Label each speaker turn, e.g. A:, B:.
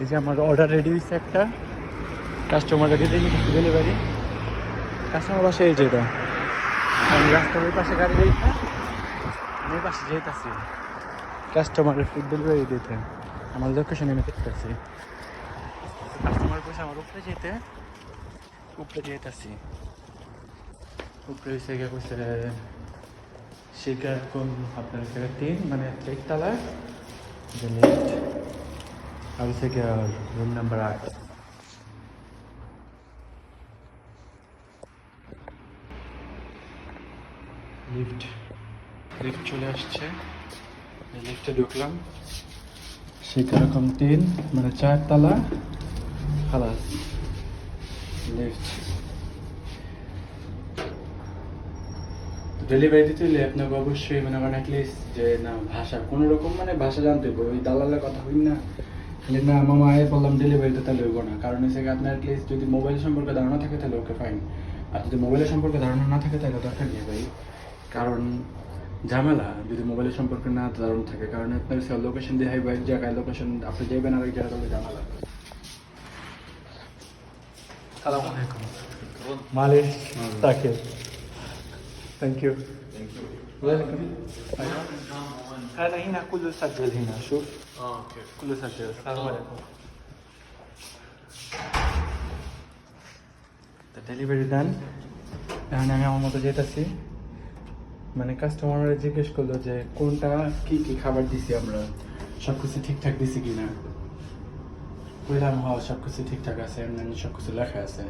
A: এই যে আমার অর্ডার রেডি হয়েছে একটা, কাস্টমার রেডি দিয়ে ডেলিভারি। কাস্টমার বাসে এই যে এটা, আমি রাস্তার ওই পাশে গাড়ি রেখে আমি ওই পাশে যেতেছি কাস্টমারের ফুড ডেলিভারি দিতে। আমার লোকেশনে আমি দেখতেছি কাস্টমার বসে আমার উপরে যেতেছি উপরে হয়েছে গিয়ে বসে সেটা কোন আপনার জায়গায় 3 মানে 1 তলায় যে লিফট আর হচ্ছে গিয়ে রুম নাম্বার 8। লিফট চলে আসছে, লিফটে ঢুকলাম। সেটা এরকম 3 মানে 4 তলা খালাস লিফট। ডেলিভারি দিতে হলে আপনাকে অবশ্যই মানে অ্যাটলিস্ট যে না ভাষা কোনো রকম মানে ভাষা জানতে হবে। ওই দালালের কথা হই না না মামা আয় বললাম ডেলিভারিতে, তাহলে হইব না। কারণ হচ্ছে আপনার অ্যাটলিস্ট যদি মোবাইল সম্পর্কে ধারণা থাকে তাহলে ওকে ফাইন, আর যদি মোবাইলের সম্পর্কে ধারণা না থাকে তাহলে দরকার নেই ভাই। কারণ ঝামেলা যদি মোবাইলের সম্পর্কে না ধারণা থাকে, কারণ আপনার লোকেশন দিয়ে হাই এক জায়গায় লোকেশন আপনি যাবেন আর এক জায়গায় তাহলে ঝামেলা। সালাম আলাইকুম মালিক তাকে ثانك يو ويلكم. هذا هنا كله سجل هنا شوف اوكي كله سجل. السلام عليكم. ডেলিভারি দেন। এখন আমি আমার মতো যেতেছি, মানে কাস্টমাররা জিজ্ঞেস করলো যে কোনটা কি কি খাবার দিছি আমরা, সব কিছু ঠিকঠাক দিছি কিনা। কইলাম হ্যাঁ সব কিছু ঠিকঠাক আছে, সব কিছু লেখা আছে।